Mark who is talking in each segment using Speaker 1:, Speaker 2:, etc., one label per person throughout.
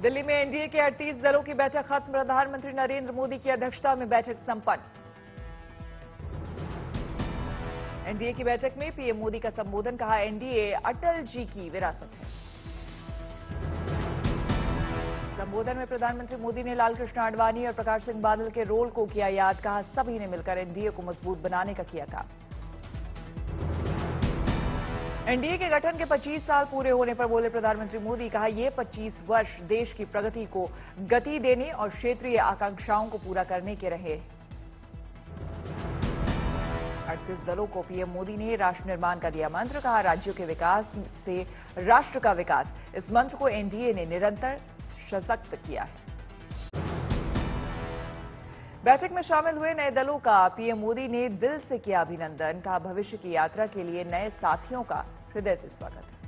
Speaker 1: दिल्ली में एनडीए के 38 दलों की बैठक खत्म। प्रधानमंत्री नरेंद्र मोदी की अध्यक्षता में बैठक संपन्न। एनडीए की बैठक में पीएम मोदी का संबोधन। कहा, एनडीए अटल जी की विरासत है। संबोधन में प्रधानमंत्री मोदी ने लालकृष्ण आडवाणी और प्रकाश सिंह बादल के रोल को किया याद। कहा, सभी ने मिलकर एनडीए को मजबूत बनाने का किया काम। एनडीए के गठन के 25 साल पूरे होने पर बोले प्रधानमंत्री मोदी। कहा, ये 25 वर्ष देश की प्रगति को गति देने और क्षेत्रीय आकांक्षाओं को पूरा करने के रहे। 38 दलों को पीएम मोदी ने राष्ट्र निर्माण का दिया मंत्र। कहा, राज्यों के विकास से राष्ट्र का विकास, इस मंत्र को एनडीए ने निरंतर सशक्त किया है। बैठक में शामिल हुए नए दलों का पीएम मोदी ने दिल से किया अभिनंदन। कहा, भविष्य की यात्रा के लिए नए साथियों का हृदय से स्वागत है।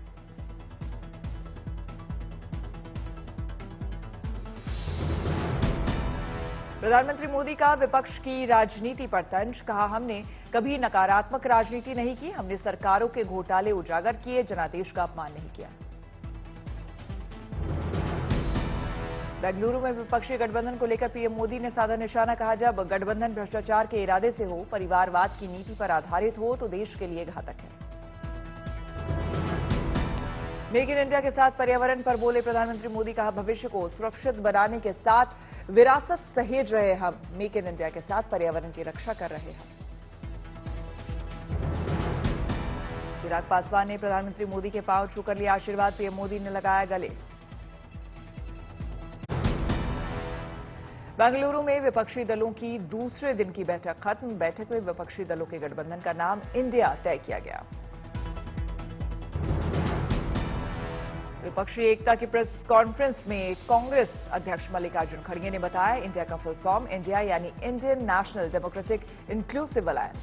Speaker 1: प्रधानमंत्री मोदी का विपक्ष की राजनीति पर तंज। कहा, हमने कभी नकारात्मक राजनीति नहीं की, हमने सरकारों के घोटाले उजागर किए, जनादेश का अपमान नहीं किया। बेंगलुरु में विपक्षी गठबंधन को लेकर पीएम मोदी ने साधा निशाना। कहा, जब गठबंधन भ्रष्टाचार के इरादे से हो, परिवारवाद की नीति पर आधारित हो, तो देश के लिए घातक है। मेक इन इंडिया के साथ पर्यावरण पर बोले प्रधानमंत्री मोदी। कहा, भविष्य को सुरक्षित बनाने के साथ विरासत सहेज रहे हम, मेक इन इंडिया के साथ पर्यावरण की रक्षा कर रहे हैं। चिराग पासवान ने प्रधानमंत्री मोदी के पांव छूकर लिया आशीर्वाद। पीएम मोदी ने लगाया गले। बेंगलुरु में विपक्षी दलों की दूसरे दिन की बैठक खत्म। बैठक में विपक्षी दलों के गठबंधन का नाम इंडिया तय किया गया। विपक्षी एकता की प्रेस कॉन्फ्रेंस में कांग्रेस अध्यक्ष मल्लिकार्जुन खड़गे ने बताया, इंडिया का फुल फॉर्म इंडिया यानी Indian national democratic inclusive alliance.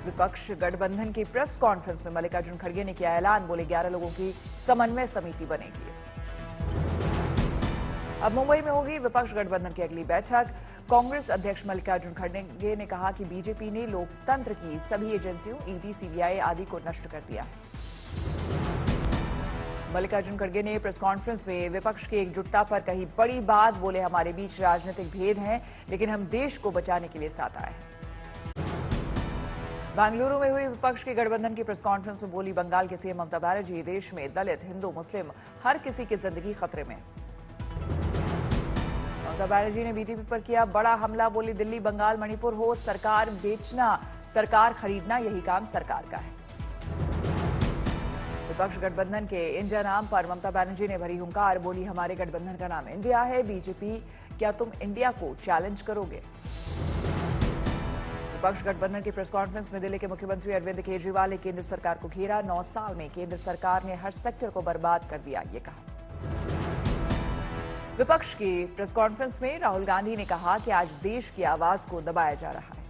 Speaker 1: विपक्ष गठबंधन की प्रेस कॉन्फ्रेंस में मल्लिकार्जुन खड़गे ने किया ऐलान। बोले, 11 लोगों की समन्वय समिति बनेगी। अब मुंबई में होगी विपक्ष गठबंधन की अगली बैठक। कांग्रेस अध्यक्ष मल्लिकार्जुन खड़गे ने कहा कि बीजेपी ने लोकतंत्र की सभी एजेंसियों ईडी, सीबीआई आदि को नष्ट कर दिया है। मल्लिकार्जुन खड़गे ने प्रेस कॉन्फ्रेंस में विपक्ष की एकजुटता पर कही बड़ी बात। बोले, हमारे बीच राजनीतिक भेद हैं, लेकिन हम देश को बचाने के लिए साथ आए हैं। बेंगलुरु में हुई विपक्ष के गठबंधन की प्रेस कॉन्फ्रेंस में बोली बंगाल के सीएम ममता बनर्जी, देश में दलित, हिंदू, मुस्लिम हर किसी की जिंदगी खतरे में। ममता बनर्जी ने बीजेपी पर किया बड़ा हमला। बोली, दिल्ली, बंगाल, मणिपुर हो, सरकार बेचना, सरकार खरीदना, यही काम सरकार का है। विपक्ष गठबंधन के इंडिया नाम पर ममता बनर्जी ने भरी हुंकार। बोली, हमारे गठबंधन का नाम इंडिया है, बीजेपी क्या तुम इंडिया को चैलेंज करोगे? विपक्ष गठबंधन की प्रेस कॉन्फ्रेंस में दिल्ली के मुख्यमंत्री अरविंद केजरीवाल ने केंद्र सरकार को घेरा। 9 साल में केंद्र सरकार ने हर सेक्टर को बर्बाद कर दिया, ये कहा। विपक्ष की प्रेस कॉन्फ्रेंस में राहुल गांधी ने कहा कि आज देश की आवाज को दबाया जा रहा है।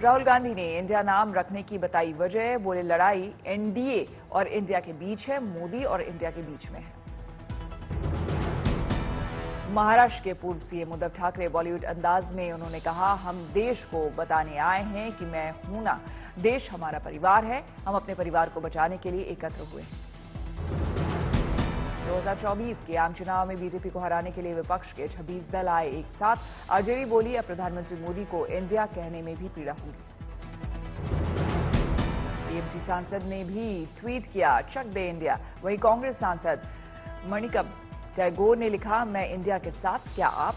Speaker 1: राहुल गांधी ने इंडिया नाम रखने की बताई वजह। बोले, लड़ाई एनडीए और इंडिया के बीच है, मोदी और इंडिया के बीच में है। महाराष्ट्र के पूर्व सीएम उद्धव ठाकरे बॉलीवुड अंदाज में उन्होंने कहा, हम देश को बताने आए हैं कि मैं हूं ना, देश हमारा परिवार है, हम अपने परिवार को बचाने के लिए एकत्र हुए हैं। 2024 के आम चुनाव में बीजेपी को हराने के लिए विपक्ष के 26 दल आए एक साथ। आरजेडी बोली, अब प्रधानमंत्री मोदी को इंडिया कहने में भी पीड़ा होगी। टीएमसी सांसद ने भी ट्वीट किया, चक दे इंडिया। वहीं कांग्रेस सांसद मणिकम टैगोर ने लिखा, मैं इंडिया के साथ, क्या आप?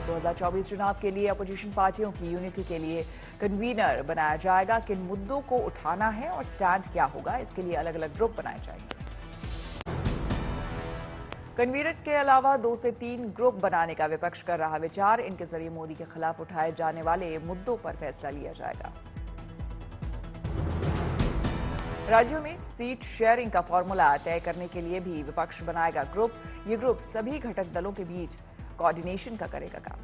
Speaker 1: 2024 चुनाव के लिए अपोजिशन पार्टियों की यूनिटी के लिए कन्वीनर बनाया जाएगा। किन मुद्दों को उठाना है और स्टैंड क्या होगा, इसके लिए अलग अलग ग्रुप बनाए जाएंगे। कन्वीनर के अलावा 2 से 3 ग्रुप बनाने का विपक्ष कर रहा विचार। इनके जरिए मोदी के खिलाफ उठाए जाने वाले मुद्दों पर फैसला लिया जाएगा। राज्यों में सीट शेयरिंग का फॉर्मूला तय करने के लिए भी विपक्ष बनाएगा ग्रुप। ये ग्रुप सभी घटक दलों के बीच कोऑर्डिनेशन का करेगा काम।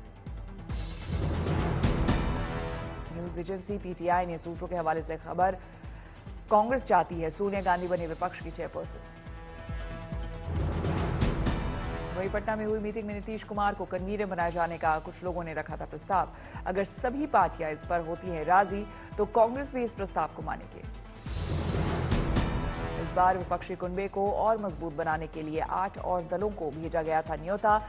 Speaker 1: न्यूज एजेंसी पीटीआई ने सूत्रों के हवाले से खबर, कांग्रेस चाहती है सोनिया गांधी बने विपक्ष की चेयरपर्सन। वहीं पटना में हुई मीटिंग में नीतीश कुमार को कन्वीनर बनाए जाने का कुछ लोगों ने रखा था प्रस्ताव। अगर सभी पार्टियां इस पर होती हैं राजी, तो कांग्रेस भी इस प्रस्ताव को मानेगी। बार विपक्षी कुनबे को और मजबूत बनाने के लिए 8 और दलों को भेजा गया था न्योता।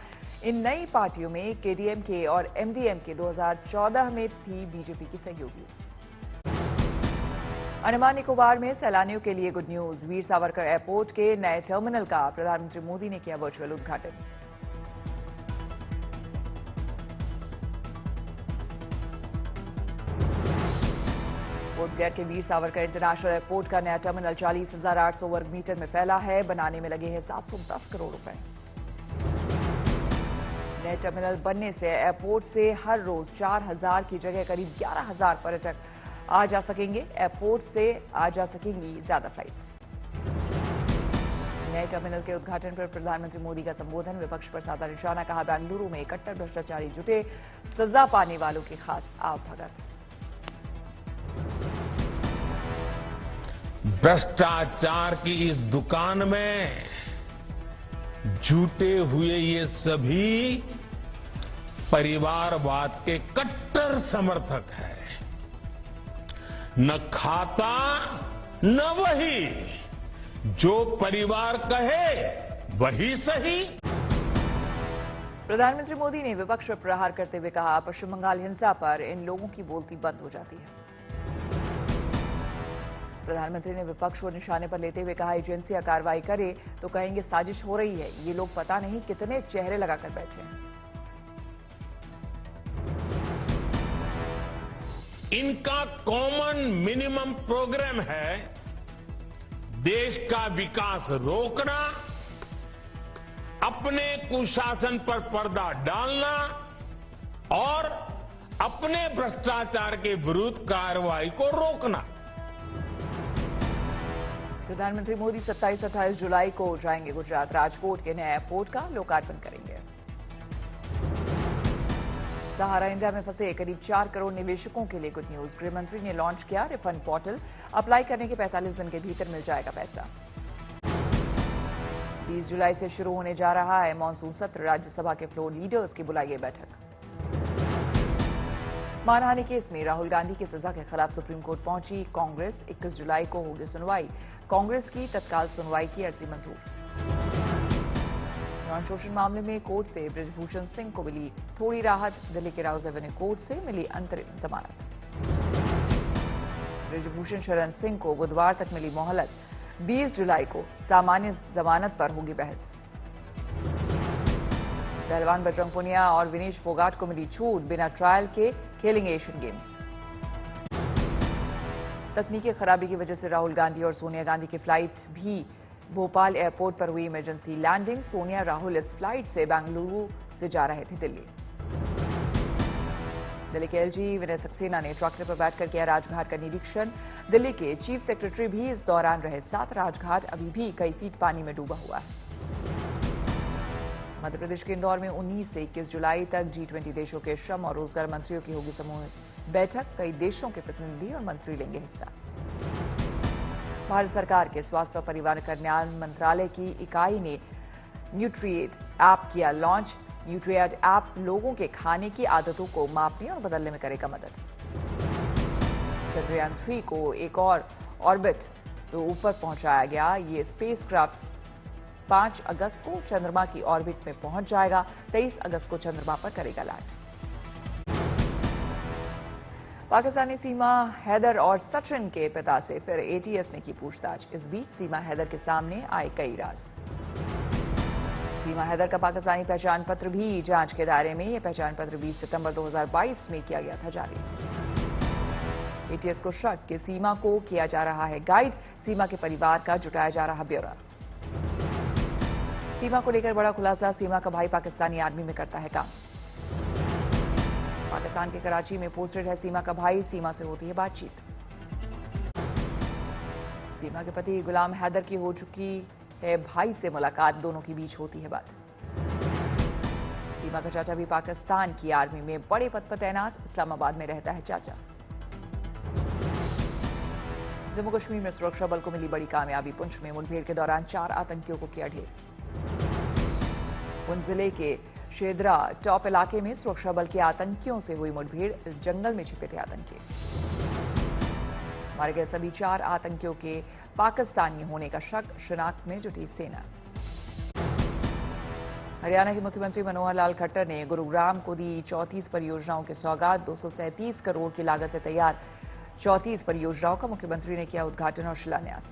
Speaker 1: इन नई पार्टियों में केडीएमके और एमडीएमके 2014 में थी बीजेपी की सहयोगी। अंडमान निकोबार में सैलानियों के लिए good news. Veer Savarkar airport के नए टर्मिनल का प्रधानमंत्री मोदी ने किया वर्चुअल उद्घाटन। पोर्ट ब्लेयर के वीर सावरकर इंटरनेशनल एयरपोर्ट का नया टर्मिनल 40,800 वर्ग मीटर में फैला है। बनाने में लगे हैं 710 करोड़ रुपए। नए टर्मिनल बनने से एयरपोर्ट से हर रोज 4,000 की जगह करीब 11,000 पर्यटक आ जा सकेंगे। एयरपोर्ट से आ जा सकेंगी ज्यादा फ्लाइट। नए टर्मिनल के उद्घाटन पर प्रधानमंत्री मोदी का संबोधन। विपक्ष पर साधा निशाना, कहा बेंगलुरु में कट्टर भ्रष्टाचारी जुटे, सजा पाने वालों के खास आवभगत।
Speaker 2: भ्रष्टाचार की इस दुकान में जुटे हुए ये सभी परिवारवाद के कट्टर समर्थक हैं। न खाता न वही, जो परिवार कहे वही सही।
Speaker 1: प्रधानमंत्री मोदी ने विपक्ष पर प्रहार करते हुए कहा, पश्चिम बंगाल हिंसा पर इन लोगों की बोलती बंद हो जाती है। प्रधानमंत्री ने विपक्ष को निशाने पर लेते हुए कहा, एजेंसियां कार्रवाई करे तो कहेंगे साजिश हो रही है। ये लोग पता नहीं कितने चेहरे लगाकर बैठे हैं।
Speaker 2: इनका कॉमन मिनिमम प्रोग्राम है देश का विकास रोकना, अपने कुशासन पर पर्दा डालना और अपने भ्रष्टाचार के विरुद्ध कार्रवाई को रोकना।
Speaker 1: प्रधानमंत्री मोदी 27-28 जुलाई को जाएंगे गुजरात। राजकोट के नए एयरपोर्ट का लोकार्पण करेंगे। सहारा इंडिया में फंसे करीब 4 करोड़ निवेशकों के लिए गुड न्यूज। गृह मंत्री ने लॉन्च किया रिफंड पोर्टल। अप्लाई करने के 45 दिन के भीतर मिल जाएगा पैसा। 20 जुलाई से शुरू होने जा रहा है मानसून सत्र। राज्यसभा के फ्लोर लीडर्स की बुलाई गई बैठक। मानहानि केस में राहुल गांधी की सजा के खिलाफ सुप्रीम कोर्ट पहुंची कांग्रेस। 21 जुलाई को होगी सुनवाई। कांग्रेस की तत्काल सुनवाई की अर्जी मंजूर। यौन शोषण मामले में कोर्ट से ब्रजभूषण सिंह को मिली थोड़ी राहत। दिल्ली के राउज एवेन्यू कोर्ट से मिली अंतरिम जमानत। ब्रजभूषण शरण सिंह को बुधवार तक मिली मोहलत। 20 जुलाई को सामान्य जमानत पर होगी बहस। पहलवान बजरंग पुनिया और विनेश फोगाट को मिली छूट। बिना ट्रायल के खेलेंगे एशियन गेम्स। तकनीकी खराबी की वजह से राहुल गांधी और सोनिया गांधी की फ्लाइट भी भोपाल एयरपोर्ट पर हुई इमरजेंसी लैंडिंग। सोनिया राहुल इस फ्लाइट से बेंगलुरु से जा रहे थे दिल्ली। दिल्ली के एलजी विनय सक्सेना ने ट्रैक्टर पर बैठकर किया राजघाट का निरीक्षण। दिल्ली के चीफ सेक्रेटरी भी इस दौरान रहे साथ। राजघाट अभी भी कई फीट पानी में डूबा हुआ है। मध्य प्रदेश के इंदौर में 19 से 21 जुलाई तक G20 देशों के श्रम और रोजगार मंत्रियों की होगी समूह बैठक। कई देशों के प्रतिनिधि और मंत्री लेंगे हिस्सा। भारत सरकार के स्वास्थ्य और परिवार कल्याण मंत्रालय की इकाई ने न्यूट्रिएट ऐप किया लॉन्च। न्यूट्रिएट ऐप लोगों के खाने की आदतों को मापने और बदलने में करेगा मदद। चंद्रयान 3 को एक और ऑर्बिट तो ऊपर पहुंचाया गया। ये स्पेसक्राफ्ट 5 अगस्त को चंद्रमा की ऑर्बिट में पहुंच जाएगा। 23 अगस्त को चंद्रमा पर करेगा लैंड। पाकिस्तानी सीमा हैदर और सचिन के पिता से फिर एटीएस ने की पूछताछ। इस बीच सीमा हैदर के सामने आए कई राज। सीमा हैदर का पाकिस्तानी पहचान पत्र भी जांच के दायरे में। यह पहचान पत्र 20 सितंबर 2022 में किया गया था जारी। एटीएस को शक कि सीमा को किया जा रहा है गाइड। सीमा के परिवार का जुटाया जा रहा ब्यौरा। सीमा को लेकर बड़ा खुलासा। सीमा का भाई पाकिस्तानी आर्मी में करता है काम। पाकिस्तान के कराची में पोस्टेड है सीमा का भाई। सीमा से होती है बातचीत। सीमा के पति गुलाम हैदर की हो चुकी है भाई से मुलाकात। दोनों के बीच होती है बात। सीमा का चाचा भी पाकिस्तान की आर्मी में बड़े पद पर तैनात। इस्लामाबाद में रहता है चाचा। जम्मू कश्मीर में सुरक्षा बल को मिली बड़ी कामयाबी। पुंछ में मुठभेड़ के दौरान 4 आतंकियों को किया ढेर। पुंछ जिले के शेदरा टॉप इलाके में सुरक्षा बल के आतंकियों से हुई मुठभेड़। जंगल में छिपे थे आतंकी। मारे गए सभी 4 आतंकियों के पाकिस्तानी होने का शक, शिनाख्त में जुटी सेना। हरियाणा के मुख्यमंत्री मनोहर लाल खट्टर ने गुरुग्राम को दी 34 परियोजनाओं की सौगात। 237 करोड़ की लागत से तैयार 34 परियोजनाओं का मुख्यमंत्री ने किया उद्घाटन और शिलान्यास।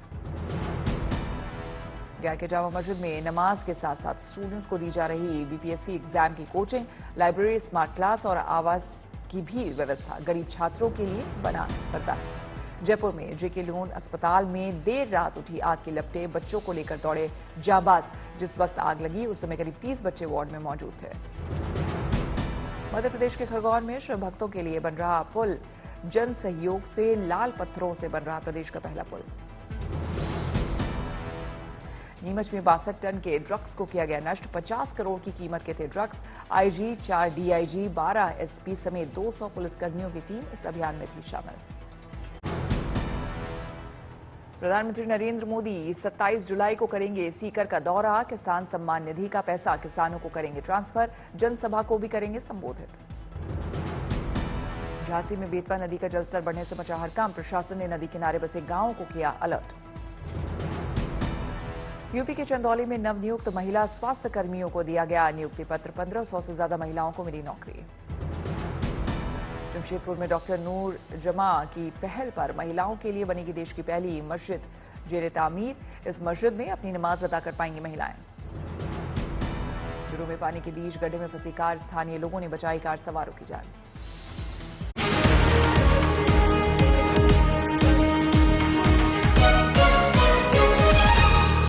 Speaker 1: गया के जामा मस्जिद में नमाज के साथ साथ स्टूडेंट्स को दी जा रही बीपीएससी एग्जाम की कोचिंग, लाइब्रेरी, स्मार्ट क्लास और आवास की भी व्यवस्था गरीब छात्रों के लिए बना करता है। जयपुर में जेके लोन अस्पताल में देर रात उठी आग की लपटें, बच्चों को लेकर दौड़े जांबाज। जिस वक्त आग लगी उस समय करीब 30 बच्चे वार्ड में मौजूद थे। मध्य प्रदेश के खरगोन में शिव भक्तों के लिए बन रहा पुल, जन सहयोग से लाल पत्थरों से बन रहा प्रदेश का पहला पुल। नीमच में 62 टन के ड्रग्स को किया गया नष्ट। 50 करोड़ की कीमत के थे ड्रग्स। आईजी, 4 डीआईजी, 12 एसपी समेत 200 पुलिसकर्मियों की टीम इस अभियान में थी शामिल। प्रधानमंत्री नरेंद्र मोदी 27 जुलाई को करेंगे सीकर का दौरा। किसान सम्मान निधि का पैसा किसानों को करेंगे ट्रांसफर। जनसभा को भी करेंगे संबोधित। झांसी में बेतवा नदी का जलस्तर बढ़ने से मचा हड़कंप। प्रशासन ने नदी किनारे बसे गांवों को किया अलर्ट। यूपी के चंदौली में नवनियुक्त महिला स्वास्थ्य कर्मियों को दिया गया नियुक्ति पत्र। 1500 से ज्यादा महिलाओं को मिली नौकरी। जमशेदपुर में डॉक्टर नूर जमा की पहल पर महिलाओं के लिए बनेगी देश की पहली मस्जिद, जेर तामीर। इस मस्जिद में अपनी नमाज अदा कर पाएंगी महिलाएं। चूरू में पानी के बीच गड्ढे में फंसी कार, स्थानीय लोगों ने बचाई कार सवारों की जान।